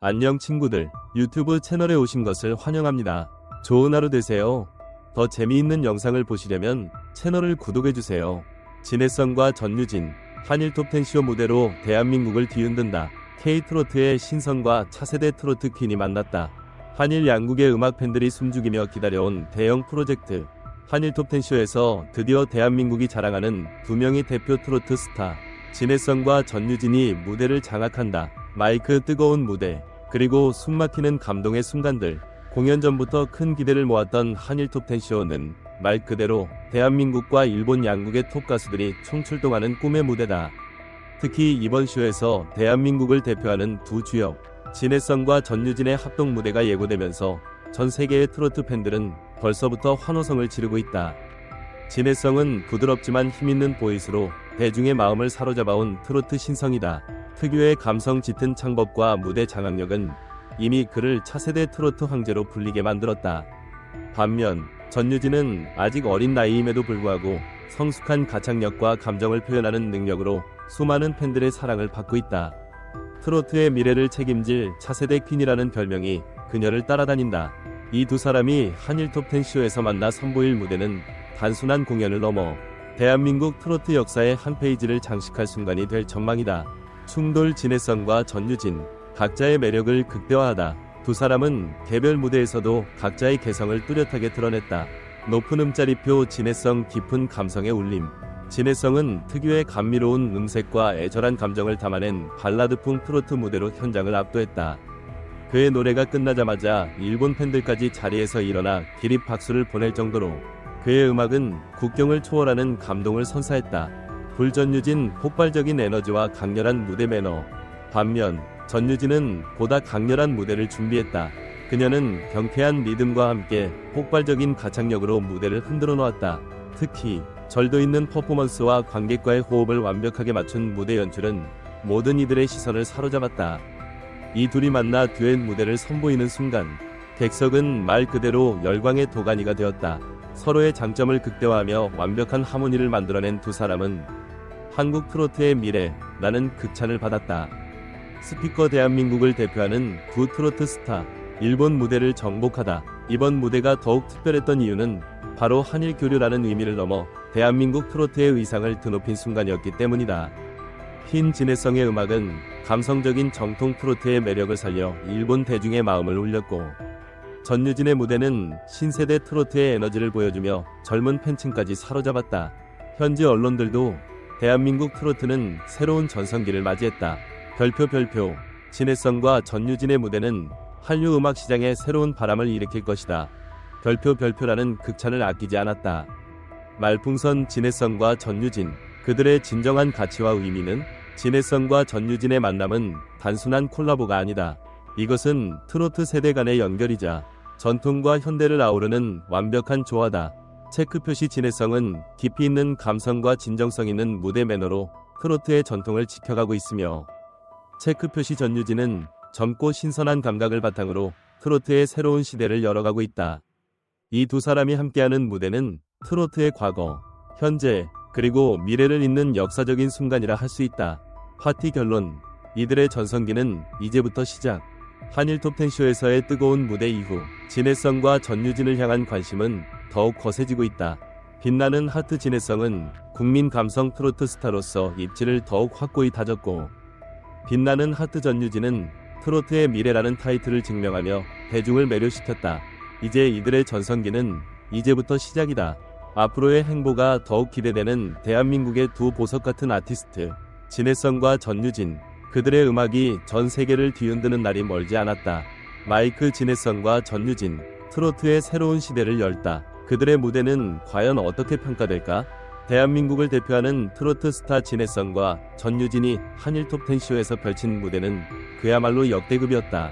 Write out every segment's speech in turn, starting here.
안녕 친구들, 유튜브 채널에 오신 것을 환영합니다. 좋은 하루 되세요. 더 재미있는 영상을 보시려면 채널을 구독해주세요. 진해성과 전유진, 한일 톱10쇼 무대로 대한민국을 뒤흔든다. K-트로트의 신성과 차세대 트로트 퀸이 만났다. 한일 양국의 음악 팬들이 숨죽이며 기다려온 대형 프로젝트. 한일 톱10쇼에서 드디어 대한민국이 자랑하는 두 명의 대표 트로트 스타, 진해성과 전유진이 무대를 장악한다. 마이크 뜨거운 무대, 그리고 숨막히는 감동의 순간들. 공연 전부터 큰 기대를 모았던 한일 톱10쇼는 말 그대로 대한민국과 일본 양국의 톱 가수들이 총출동하는 꿈의 무대다. 특히 이번 쇼에서 대한민국을 대표하는 두 주역, 진해성과 전유진의 합동 무대가 예고되면서 전 세계의 트로트 팬들은 벌써부터 환호성을 지르고 있다. 진해성은 부드럽지만 힘있는 보이스로 대중의 마음을 사로잡아온 트로트 신성이다. 특유의 감성 짙은 창법과 무대 장악력은 이미 그를 차세대 트로트 황제로 불리게 만들었다. 반면 전유진은 아직 어린 나이임에도 불구하고 성숙한 가창력과 감정을 표현하는 능력으로 수많은 팬들의 사랑을 받고 있다. 트로트의 미래를 책임질 차세대 퀸이라는 별명이 그녀를 따라다닌다. 이 두 사람이 한일 톱10쇼에서 만나 선보일 무대는 단순한 공연을 넘어 대한민국 트로트 역사의 한 페이지를 장식할 순간이 될 전망이다. 충돌 진해성과 전유진, 각자의 매력을 극대화하다. 두 사람은 개별 무대에서도 각자의 개성을 뚜렷하게 드러냈다. 높은 음자리표 진해성, 깊은 감성의 울림. 진해성은 특유의 감미로운 음색과 애절한 감정을 담아낸 발라드풍 트로트 무대로 현장을 압도했다. 그의 노래가 끝나자마자 일본 팬들까지 자리에서 일어나 기립 박수를 보낼 정도로 그의 음악은 국경을 초월하는 감동을 선사했다. 불전유진 폭발적인 에너지와 강렬한 무대 매너. 반면 전유진은 보다 강렬한 무대를 준비했다. 그녀는 경쾌한 리듬과 함께 폭발적인 가창력으로 무대를 흔들어 놓았다. 특히 절도 있는 퍼포먼스와 관객과의 호흡을 완벽하게 맞춘 무대 연출은 모든 이들의 시선을 사로잡았다. 이 둘이 만나 듀엣 무대를 선보이는 순간 객석은 말 그대로 열광의 도가니가 되었다. 서로의 장점을 극대화하며 완벽한 하모니를 만들어낸 두 사람은 한국 트로트의 미래라는 극찬을 받았다. 스피커 대한민국을 대표하는 두 트로트 스타, 일본 무대를 정복하다. 이번 무대가 더욱 특별했던 이유는 바로 한일 교류라는 의미를 넘어 대한민국 트로트의 의상을 드높인 순간이었기 때문이다. 흰 진해성의 음악은 감성적인 정통 트로트의 매력을 살려 일본 대중의 마음을 울렸고, 전유진의 무대는 신세대 트로트의 에너지를 보여주며 젊은 팬층까지 사로잡았다. 현지 언론들도 대한민국 트로트는 새로운 전성기를 맞이했다. 별표 진해성과 전유진의 무대는 한류 음악 시장에 새로운 바람을 일으킬 것이다. 별표라는 극찬을 아끼지 않았다. 말풍선 진해성과 전유진, 그들의 진정한 가치와 의미는 진해성과 전유진의 만남은 단순한 콜라보가 아니다. 이것은 트로트 세대 간의 연결이자 전통과 현대를 아우르는 완벽한 조화다. 체크 표시 진해성은 깊이 있는 감성과 진정성 있는 무대 매너로 트로트의 전통을 지켜가고 있으며, 체크 표시 전유진은 젊고 신선한 감각을 바탕으로 트로트의 새로운 시대를 열어가고 있다. 이 두 사람이 함께하는 무대는 트로트의 과거, 현재, 그리고 미래를 잇는 역사적인 순간이라 할 수 있다. 파티 결론. 이들의 전성기는 이제부터 시작. 한일 톱10쇼에서의 뜨거운 무대 이후 진해성과 전유진을 향한 관심은 더욱 거세지고 있다. 빛나는 하트 진해성은 국민 감성 트로트 스타로서 입지를 더욱 확고히 다졌고, 빛나는 하트 전유진은 트로트의 미래라는 타이틀을 증명하며 대중을 매료시켰다. 이제 이들의 전성기는 이제부터 시작이다. 앞으로의 행보가 더욱 기대되는 대한민국의 두 보석 같은 아티스트, 진해성과 전유진, 그들의 음악이 전 세계를 뒤흔드는 날이 멀지 않았다. 마이크 진해성과 전유진, 트로트의 새로운 시대를 열다. 그들의 무대는 과연 어떻게 평가될까? 대한민국을 대표하는 트로트 스타 진해성과 전유진이 한일 톱10쇼에서 펼친 무대는 그야말로 역대급이었다.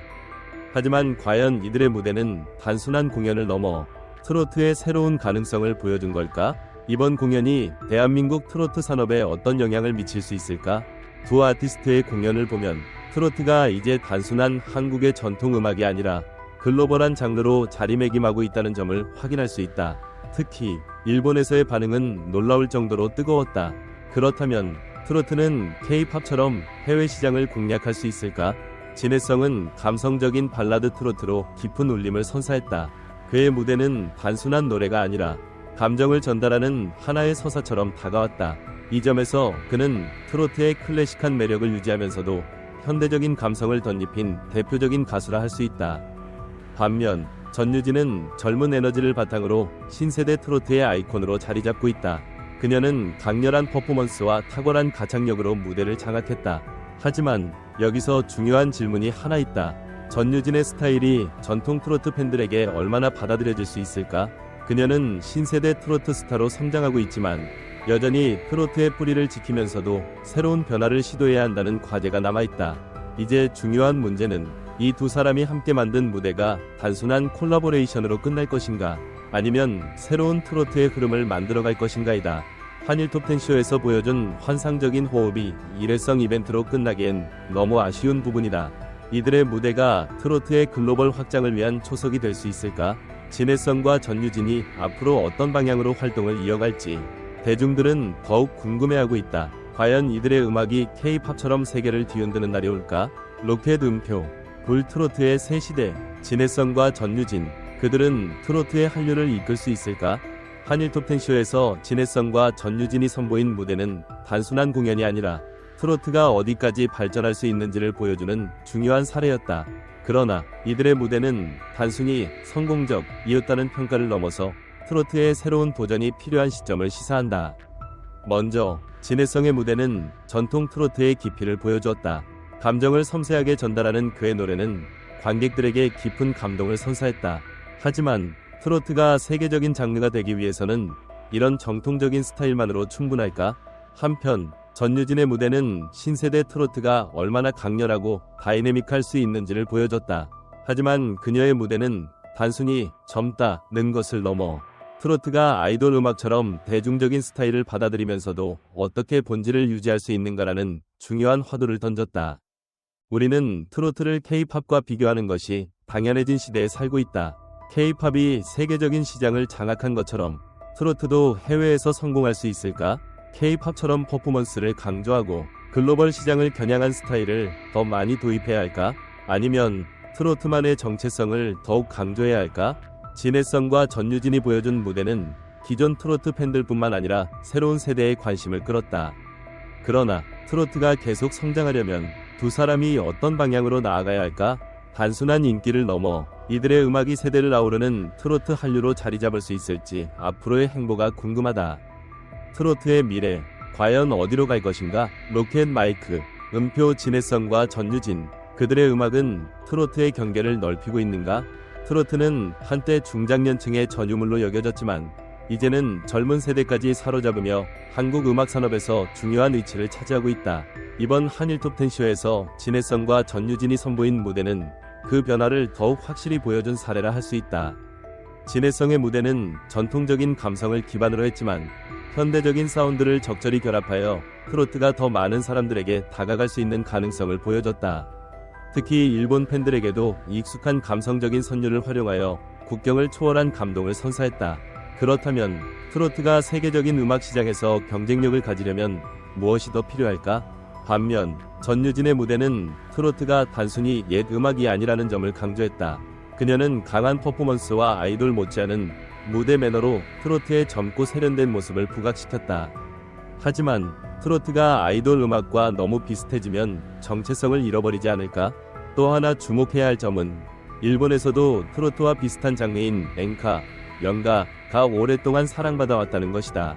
하지만 과연 이들의 무대는 단순한 공연을 넘어 트로트의 새로운 가능성을 보여준 걸까? 이번 공연이 대한민국 트로트 산업에 어떤 영향을 미칠 수 있을까? 두 아티스트의 공연을 보면 트로트가 이제 단순한 한국의 전통 음악이 아니라 글로벌한 장르로 자리매김하고 있다는 점을 확인할 수 있다. 특히 일본에서의 반응은 놀라울 정도로 뜨거웠다. 그렇다면 트로트는 K-팝처럼 해외 시장을 공략할 수 있을까? 진해성은 감성적인 발라드 트로트로 깊은 울림을 선사했다. 그의 무대는 단순한 노래가 아니라 감정을 전달하는 하나의 서사처럼 다가왔다. 이 점에서 그는 트로트의 클래식한 매력을 유지하면서도 현대적인 감성을 덧입힌 대표적인 가수라 할 수 있다. 반면 전유진은 젊은 에너지를 바탕으로 신세대 트로트의 아이콘으로 자리잡고 있다. 그녀는 강렬한 퍼포먼스와 탁월한 가창력으로 무대를 장악했다. 하지만 여기서 중요한 질문이 하나 있다. 전유진의 스타일이 전통 트로트 팬들에게 얼마나 받아들여질 수 있을까? 그녀는 신세대 트로트 스타로 성장하고 있지만 여전히 트로트의 뿌리를 지키면서도 새로운 변화를 시도해야 한다는 과제가 남아있다. 이제 중요한 문제는 이 두 사람이 함께 만든 무대가 단순한 콜라보레이션으로 끝날 것인가, 아니면 새로운 트로트의 흐름을 만들어갈 것인가이다. 한일 톱10쇼에서 보여준 환상적인 호흡이 일회성 이벤트로 끝나기엔 너무 아쉬운 부분이다. 이들의 무대가 트로트의 글로벌 확장을 위한 초석이 될 수 있을까? 진해성과 전유진이 앞으로 어떤 방향으로 활동을 이어갈지 대중들은 더욱 궁금해하고 있다. 과연 이들의 음악이 K-팝처럼 세계를 뒤흔드는 날이 올까? 로켓 음표, 불트로트의 새 시대, 진해성과 전유진, 그들은 트로트의 한류를 이끌 수 있을까? 한일 톱10쇼에서 진해성과 전유진이 선보인 무대는 단순한 공연이 아니라 트로트가 어디까지 발전할 수 있는지를 보여주는 중요한 사례였다. 그러나 이들의 무대는 단순히 성공적이었다는 평가를 넘어서 트로트의 새로운 도전이 필요한 시점을 시사한다. 먼저 진해성의 무대는 전통 트로트의 깊이를 보여주었다. 감정을 섬세하게 전달하는 그의 노래는 관객들에게 깊은 감동을 선사했다. 하지만 트로트가 세계적인 장르가 되기 위해서는 이런 정통적인 스타일만으로 충분할까? 한편 전유진의 무대는 신세대 트로트가 얼마나 강렬하고 다이내믹할 수 있는지를 보여줬다. 하지만 그녀의 무대는 단순히 젊다는 것을 넘어 트로트가 아이돌 음악처럼 대중적인 스타일을 받아들이면서도 어떻게 본질을 유지할 수 있는가라는 중요한 화두를 던졌다. 우리는 트로트를 K-팝과 비교하는 것이 당연해진 시대에 살고 있다. K-팝이 세계적인 시장을 장악한 것처럼 트로트도 해외에서 성공할 수 있을까? K-팝처럼 퍼포먼스를 강조하고 글로벌 시장을 겨냥한 스타일을 더 많이 도입해야 할까? 아니면 트로트만의 정체성을 더욱 강조해야 할까? 진해성과 전유진이 보여준 무대는 기존 트로트 팬들뿐만 아니라 새로운 세대의 관심을 끌었다. 그러나 트로트가 계속 성장하려면 두 사람이 어떤 방향으로 나아가야 할까? 단순한 인기를 넘어 이들의 음악이 세대를 아우르는 트로트 한류로 자리 잡을 수 있을지 앞으로의 행보가 궁금하다. 트로트의 미래, 과연 어디로 갈 것인가? 로켓 마이크, 음표 진해성과 전유진, 그들의 음악은 트로트의 경계를 넓히고 있는가? 트로트는 한때 중장년층의 전유물로 여겨졌지만 이제는 젊은 세대까지 사로잡으며 한국 음악 산업에서 중요한 위치를 차지하고 있다. 이번 한일 톱10쇼에서 진해성과 전유진이 선보인 무대는 그 변화를 더욱 확실히 보여준 사례라 할 수 있다. 진해성의 무대는 전통적인 감성을 기반으로 했지만 현대적인 사운드를 적절히 결합하여 트로트가 더 많은 사람들에게 다가갈 수 있는 가능성을 보여줬다. 특히 일본 팬들에게도 익숙한 감성적인 선율을 활용하여 국경을 초월한 감동을 선사했다. 그렇다면 트로트가 세계적인 음악 시장에서 경쟁력을 가지려면 무엇이 더 필요할까? 반면 전유진의 무대는 트로트가 단순히 옛 음악이 아니라는 점을 강조했다. 그녀는 강한 퍼포먼스와 아이돌 못지않은 무대 매너로 트로트의 젊고 세련된 모습을 부각시켰다. 하지만 트로트가 아이돌 음악과 너무 비슷해지면 정체성을 잃어버리지 않을까? 또 하나 주목해야 할 점은 일본에서도 트로트와 비슷한 장르인 엔카, 연가가 오랫동안 사랑받아왔다는 것이다.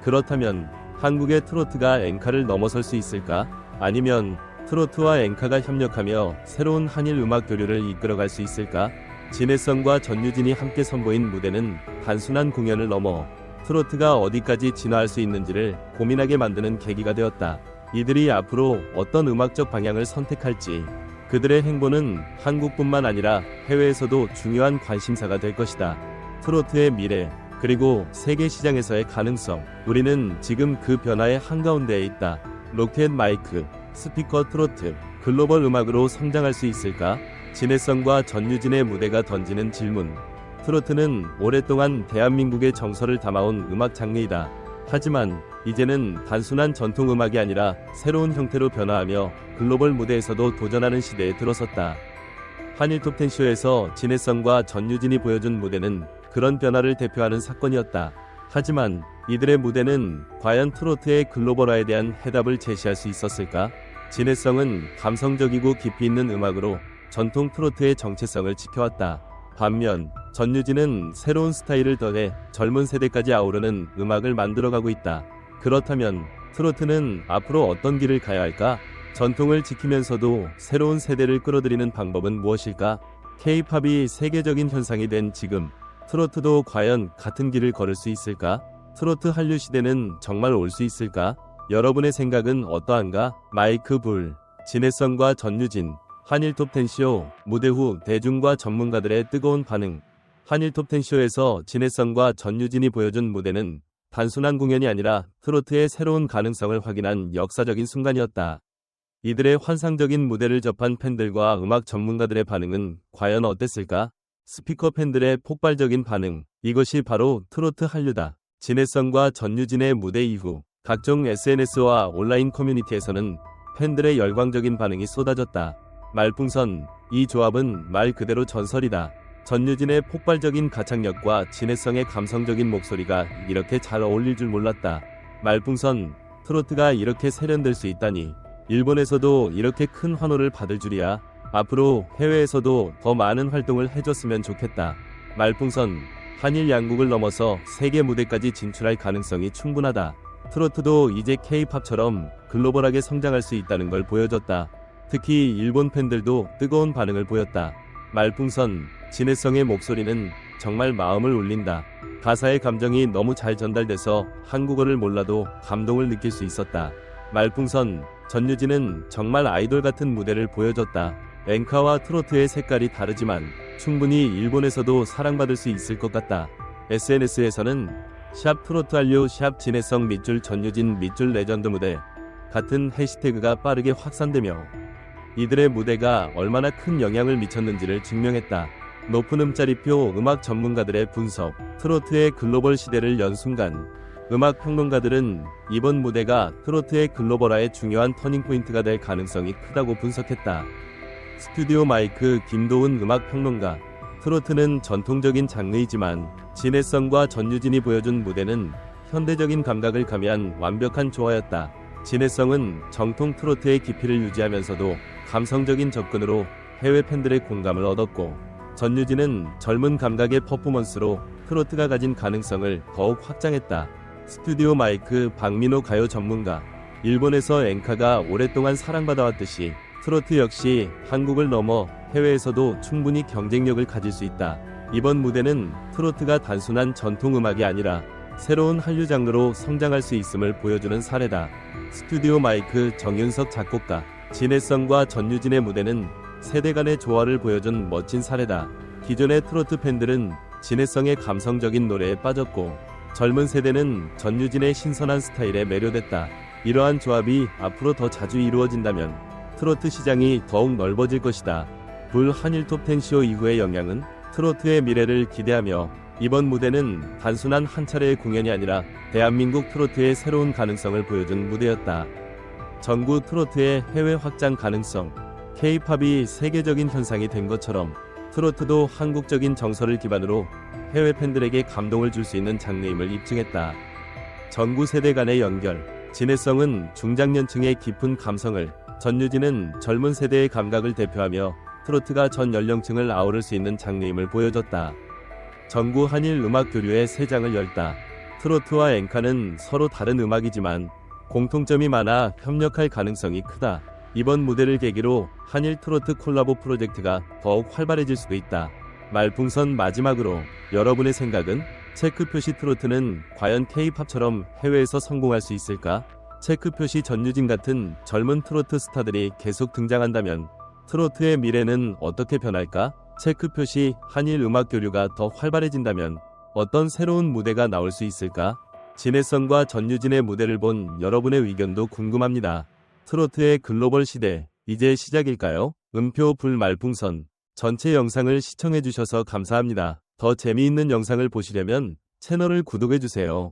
그렇다면 한국의 트로트가 엔카를 넘어설 수 있을까? 아니면 트로트와 엔카가 협력하며 새로운 한일 음악 교류를 이끌어갈 수 있을까? 진해성과 전유진이 함께 선보인 무대는 단순한 공연을 넘어 트로트가 어디까지 진화할 수 있는지를 고민하게 만드는 계기가 되었다. 이들이 앞으로 어떤 음악적 방향을 선택할지, 그들의 행보는 한국뿐만 아니라 해외에서도 중요한 관심사가 될 것이다. 트로트의 미래, 그리고 세계 시장에서의 가능성, 우리는 지금 그 변화의 한가운데에 있다. 로켓 마이크, 스피커 트로트, 글로벌 음악으로 성장할 수 있을까? 진해성과 전유진의 무대가 던지는 질문. 트로트는 오랫동안 대한민국의 정서를 담아온 음악 장르이다. 하지만 이제는 단순한 전통 음악이 아니라 새로운 형태로 변화하며 글로벌 무대에서도 도전하는 시대에 들어섰다. 한일 톱10쇼에서 진해성과 전유진이 보여준 무대는 그런 변화를 대표하는 사건이었다. 하지만 이들의 무대는 과연 트로트의 글로벌화에 대한 해답을 제시할 수 있었을까? 진해성은 감성적이고 깊이 있는 음악으로 전통 트로트의 정체성을 지켜왔다. 반면 전유진은 새로운 스타일을 더해 젊은 세대까지 아우르는 음악을 만들어가고 있다. 그렇다면 트로트는 앞으로 어떤 길을 가야 할까? 전통을 지키면서도 새로운 세대를 끌어들이는 방법은 무엇일까? K-팝이 세계적인 현상이 된 지금, 트로트도 과연 같은 길을 걸을 수 있을까? 트로트 한류 시대는 정말 올 수 있을까? 여러분의 생각은 어떠한가? 마이크 불, 진해성과 전유진, 한일 톱10쇼, 무대 후 대중과 전문가들의 뜨거운 반응. 한일 톱10쇼에서 진해성과 전유진이 보여준 무대는 단순한 공연이 아니라 트로트의 새로운 가능성을 확인한 역사적인 순간이었다. 이들의 환상적인 무대를 접한 팬들과 음악 전문가들의 반응은 과연 어땠을까? 스피커 팬들의 폭발적인 반응, 이것이 바로 트로트 한류다. 진해성과 전유진의 무대 이후 각종 SNS와 온라인 커뮤니티에서는 팬들의 열광적인 반응이 쏟아졌다. 말풍선, 이 조합은 말 그대로 전설이다. 전유진의 폭발적인 가창력과 진해성의 감성적인 목소리가 이렇게 잘 어울릴 줄 몰랐다. 말풍선, 트로트가 이렇게 세련될 수 있다니. 일본에서도 이렇게 큰 환호를 받을 줄이야. 앞으로 해외에서도 더 많은 활동을 해줬으면 좋겠다. 말풍선, 한일 양국을 넘어서 세계 무대까지 진출할 가능성이 충분하다. 트로트도 이제 K-팝처럼 글로벌하게 성장할 수 있다는 걸 보여줬다. 특히 일본 팬들도 뜨거운 반응을 보였다. 말풍선, 진해성의 목소리는 정말 마음을 울린다. 가사의 감정이 너무 잘 전달돼서 한국어를 몰라도 감동을 느낄 수 있었다. 말풍선, 전유진은 정말 아이돌 같은 무대를 보여줬다. 엔카와 트로트의 색깔이 다르지만 충분히 일본에서도 사랑받을 수 있을 것 같다. SNS에서는 샵 트로트 한류 샵 진해성 밑줄 전유진 밑줄 레전드 무대 같은 해시태그가 빠르게 확산되며 이들의 무대가 얼마나 큰 영향을 미쳤는지를 증명했다. 높은 음짜리표 음악 전문가들의 분석, 트로트의 글로벌 시대를 연 순간 음악 평론가들은 이번 무대가 트로트의 글로벌화의 중요한 터닝포인트가 될 가능성이 크다고 분석했다. 스튜디오 마이크 김도훈 음악 평론가, 트로트는 전통적인 장르이지만 진해성과 전유진이 보여준 무대는 현대적인 감각을 가미한 완벽한 조화였다. 진해성은 정통 트로트의 깊이를 유지하면서도 감성적인 접근으로 해외 팬들의 공감을 얻었고, 전유진은 젊은 감각의 퍼포먼스로 트로트가 가진 가능성을 더욱 확장했다. 스튜디오 마이크 박민호 가요 전문가, 일본에서 엔카가 오랫동안 사랑받아왔듯이 트로트 역시 한국을 넘어 해외에서도 충분히 경쟁력을 가질 수 있다. 이번 무대는 트로트가 단순한 전통 음악이 아니라 새로운 한류 장르로 성장할 수 있음을 보여주는 사례다. 스튜디오 마이크 정윤석 작곡가, 진해성과 전유진의 무대는 세대 간의 조화를 보여준 멋진 사례다. 기존의 트로트 팬들은 진해성의 감성적인 노래에 빠졌고, 젊은 세대는 전유진의 신선한 스타일에 매료됐다. 이러한 조합이 앞으로 더 자주 이루어진다면 트로트 시장이 더욱 넓어질 것이다. 불 한일 톱10쇼 이후의 영향은? 트로트의 미래를 기대하며 이번 무대는 단순한 한 차례의 공연이 아니라 대한민국 트로트의 새로운 가능성을 보여준 무대였다. 전국 트로트의 해외 확장 가능성, K-팝이 세계적인 현상이 된 것처럼 트로트도 한국적인 정서를 기반으로 해외 팬들에게 감동을 줄 수 있는 장르임을 입증했다. 전구 세대 간의 연결, 진해성은 중장년층의 깊은 감성을, 전유진은 젊은 세대의 감각을 대표하며 트로트가 전 연령층을 아우를 수 있는 장르임을 보여줬다. 전구 한일 음악 교류의 새 장을 열다. 트로트와 엔카는 서로 다른 음악이지만 공통점이 많아 협력할 가능성이 크다. 이번 무대를 계기로 한일 트로트 콜라보 프로젝트가 더욱 활발해질 수도 있다. 말풍선 마지막으로 여러분의 생각은? 체크 표시 트로트는 과연 K-팝처럼 해외에서 성공할 수 있을까? 체크 표시 전유진 같은 젊은 트로트 스타들이 계속 등장한다면 트로트의 미래는 어떻게 변할까? 체크 표시 한일 음악 교류가 더 활발해진다면 어떤 새로운 무대가 나올 수 있을까? 진해성과 전유진의 무대를 본 여러분의 의견도 궁금합니다. 트로트의 글로벌 시대, 이제 시작일까요? 음표 불 말풍선. 전체 영상을 시청해주셔서 감사합니다. 더 재미있는 영상을 보시려면 채널을 구독해주세요.